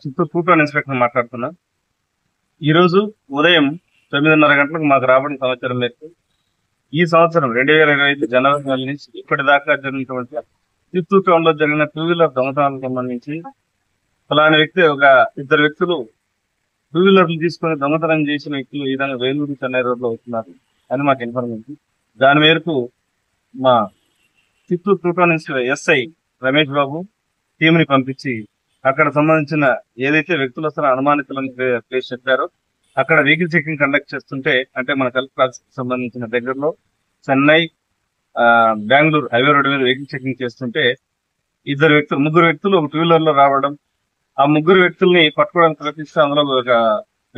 Chittoor two town inspector మాట్లాడుతున్నా. ఈ రోజు ఉదయం 9:30 గంటలకు మాకు రాబడిన సమాచారం మేరకు ఈ సంవత్సరం 2025 జనవరి నెల నుంచి ఇప్పటిదాకా జరిగినటువంటి చిత్తూరు టౌన్ లో జరిగిన 2 వీలర్ దొంగతనాలకు సంబంధించి ఫలానా వ్యక్తి ఇద్దరు వ్యక్తులు 2 వీలర్లు తీసుకుని దొంగతనం చేసిన వ్యక్తులు ఈ విధంగా వేలూరు చెన్నై రోడ్ లో వస్తున్నారు అని మాకు ఇన్ఫర్మేషన్. దాని మేరకు మా Chittoor two town SI Ramesh Babu team ని పంపించి అక్కడ సంబంధించిన ఏదైతే వ్యక్తులు వస్తున్న అనుమానితులను ప్లేస్ చెప్పారో అక్కడ వెహికల్ చెకింగ్ కండక్ట్ చేస్తుంటే, అంటే మన కలెక్టర్ సంబంధించిన దగ్గరలో చెన్నై బెంగళూరు హైవే రోడ్డు మీద వెహికల్ చెకింగ్ చేస్తుంటే ముగ్గురు వ్యక్తులు ఒక 2 వీలర్ లో రావడం, ఆ ముగ్గురు వ్యక్తుల్ని పట్టుకోవడానికి ప్రయత్నిస్తే అందులో ఒక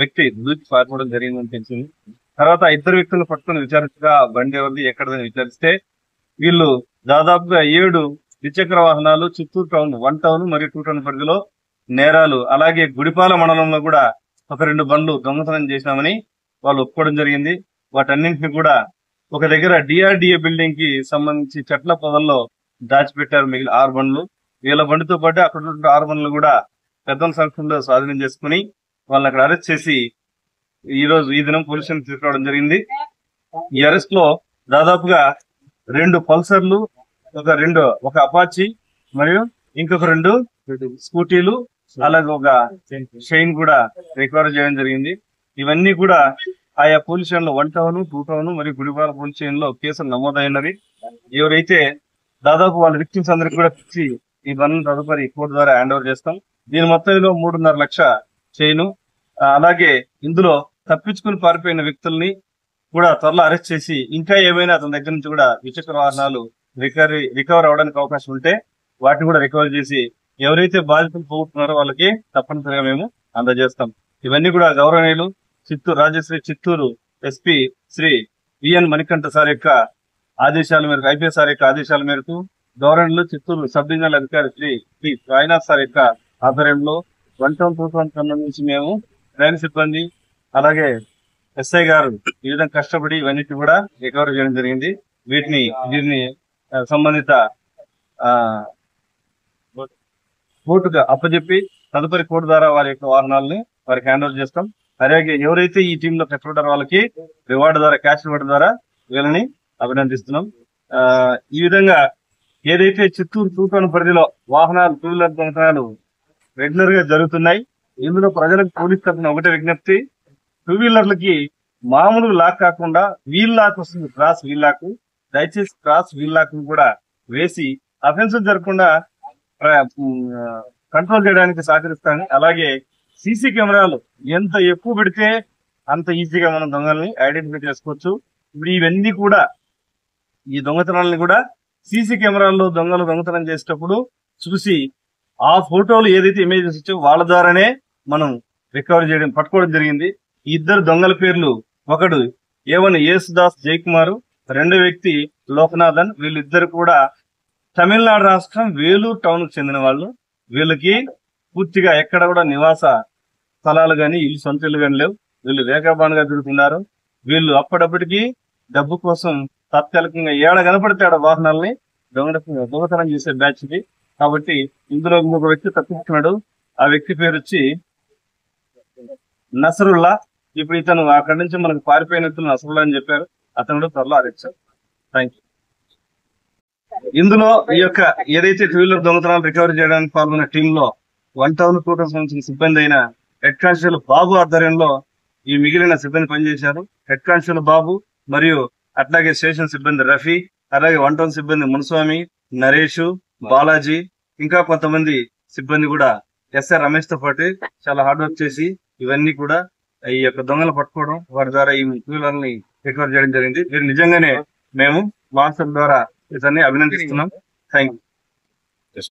వ్యక్తి దూకి పారిపోవడం జరిగిందని తెలిసింది. తర్వాత ఆ ఇద్దరు వ్యక్తులను పట్టుకుని విచారించగా బండి ఎవరిది ఎక్కడదని విచారిస్తే వీళ్ళు దాదాపుగా 7 ద్విచక్ర వాహనాలు చిత్తూరు టౌన్ 1 టౌన్ మరియు 2 టౌన్ పరిధిలో నేరాలు, అలాగే గుడిపాల మండలంలో కూడా ఒక 2 బండ్లు దొంగతనం చేశామని వాళ్ళు ఒప్పుకోవడం జరిగింది. వాటన్నింటిని కూడా ఒక దగ్గర డిఆర్డిఏ బిల్డింగ్ కి సంబంధించి చెట్ల పొదల్లో దాచిపెట్టారు. మిగిలిన 6 బండ్లు, వీళ్ళ బండితో పాటు అక్కడ ఉన్న 6 బండ్లు కూడా పెద్దల సంఖ్యలో స్వాధీనం చేసుకుని వాళ్ళని అక్కడ అరెస్ట్ చేసి ఈ దినం పోలీస్ స్టేషన్ తీసుకురావడం జరిగింది. ఈ అరెస్ట్ లో దాదాపుగా 2 పల్సర్లు, ఒక అపాచీ మరియు ఇంకొక 2 స్కూటీలు, అలాగే ఒక చైన్ కూడా రికవర్ చేయడం జరిగింది. ఇవన్నీ కూడా ఆయా పోలీస్ స్టేషన్ లో 1 టౌన్ 2 టౌన్ మరియు గుడిపాల పోలీస్ స్టేషన్ లో కేసులు నమోదైనవి. ఎవరైతే దాదాపు వాళ్ళ విక్టిమ్స్ అందరికి కూడా పిలిచి ఈ బండ్లను తదుపరి కోర్టు ద్వారా హ్యాండ్ ఓవర్ చేస్తాం. దీని మొత్తంలో 3.5 లక్షల చైను, అలాగే ఇందులో తప్పించుకుని పారిపోయిన వ్యక్తుల్ని కూడా త్వరలో అరెస్ట్ చేసి ఇంకా ఏమైనా అతని దగ్గర నుంచి కూడా ద్విచక్ర వాహనాలు రికవర్ అవడానికి అవకాశం ఉంటే వాటిని కూడా రికవర్ చేసి ఎవరైతే బాధితులు పోగొట్టున్నారో వాళ్ళకి తప్పనిసరిగా మేము అందజేస్తాం. ఇవన్నీ కూడా గౌరవనీయులు Chittoor SP Shri V N Manikanta sir యొక్క ఆదేశాల మేరకు, ఐపీఎస్ సార్ యొక్క ఆదేశాల మేరకు గౌరవనీయులు చిత్తూరు సబ్ డివిజనల్ అధికారి శ్రీ సాయినాథ్ సార్ యొక్క ఆధ్వర్యంలో 1 టౌన్ 2 టౌన్ సంబంధించి మేము ట్రైన్ సిబ్బంది అలాగే ఎస్ఐ గారు ఈ విధంగా కష్టపడి ఇవన్నిటిని కూడా రికవర్ చేయడం జరిగింది. వీటిని సంబంధిత కోర్టుగా అప్పచెప్పి తదుపరి కోర్టు ద్వారా వారి యొక్క వాహనాలని వారికి హ్యాండ్ ఓవర్ చేస్తాం. అలాగే ఎవరైతే ఈ టీమ్ లో కష్టపడ్డారో వాళ్ళకి రివార్డు ద్వారా, క్యాష్ రివార్డు ద్వారా వీళ్ళని అభినందిస్తున్నాం. ఈ విధంగా ఏదైతే చిత్తూరు టూ టౌన్ పరిధిలో వాహనాలు 2 వీలర్ దొంగతనాలు రెగ్యులర్ గా జరుగుతున్నాయి. ఇందులో ప్రజలకు పోలీస్ తరఫున ఒకటే విజ్ఞప్తి, 2 వీలర్లకి మామూలు లాక్ కాకుండా వీల్ లాక్ వస్తుంది, క్రాస్ వీల్ లాక్. దయచేసి క్రాస్ వీల్ లాక్ కూడా వేసి అఫెన్స్ జరగకుండా కంట్రోల్ చేయడానికి సహకరిస్తాను. అలాగే సీసీ కెమెరాలు ఎంత ఎక్కువ పెడితే అంత ఈజీగా మనం దొంగల్ని ఐడెంటిఫై చేసుకోవచ్చు. ఇప్పుడు ఇవన్నీ కూడా ఈ దొంగతనాలని కూడా సీసీ కెమెరాల్లో దొంగతనం చేసేటప్పుడు చూసి ఆ ఫోటోలు ఏదైతే ఇమేజెస్ వచ్చో వాళ్ళ ద్వారానే మనం పట్టుకోవడం జరిగింది. ఈ ఇద్దరు దొంగల పేర్లు, ఒకడు A1 యేసుదాస్ జయకుమారు, రెండో వ్యక్తి లోకనాథన్. వీళ్ళిద్దరు కూడా తమిళనాడు రాష్ట్రం వేలూరు టౌన్ కు చెందిన వాళ్ళు. వీళ్ళకి పూర్తిగా ఎక్కడ కూడా నివాస స్థలాలు గాని సొంత ఇల్లు గాని లేవు. వీళ్ళు రేఖాబాణుగా తిరుగుతున్నారు. వీళ్ళు అప్పటికి డబ్బు కోసం తాత్కాలికంగా ఏడ కనపడితే ఆడ వాహనాలని దొంగతనం చేసే బ్యాచ్ ఇది. కాబట్టి ఇందులో ఇంకొక వ్యక్తి తప్పించుకున్నాడు. ఆ వ్యక్తి పేరు వచ్చి నసరుల్లా. ఇప్పుడు ఇతను అక్కడి నుంచి మనకు పారిపోయిన వ్యక్తులు నసరుల్లా అని చెప్పారు. అతను త్వరలో అరెస్ట్. Thank you. ఇందులో ఈ యొక్క ఏదైతే 2 వీలర్ దొంగతనాలు రికవరీ చేయడానికి పాల్గొన్న టీమ్ లో 1 టౌన్ 2 టౌన్ సంబంధించిన సిబ్బంది అయిన హెడ్ కానిస్టేబుల్ బాబు ఆధ్వర్యంలో ఈ మిగిలిన సిబ్బంది పనిచేశారు. హెడ్ కానిస్టేబుల్ బాబు మరియు అట్లాగే స్టేషన్ సిబ్బంది రఫీ, అలాగే 1 టౌన్ సిబ్బంది మునుస్వామి, నరేష్, బాలాజీ, ఇంకా కొంతమంది సిబ్బంది కూడా ఎస్ఆర్ రమేష్ తో పాటు చాలా హార్డ్ వర్క్ చేసి ఇవన్నీ కూడా ఈ యొక్క దొంగలు పట్టుకోవడం, వారి ద్వారా ఈ 2 వీలర్ని రికవర్ చేయడం జరిగింది. మీరు నిజంగానే మేము వాట్సాప్ ద్వారా ఇతన్ని అభినందిస్తున్నాం. Thank you.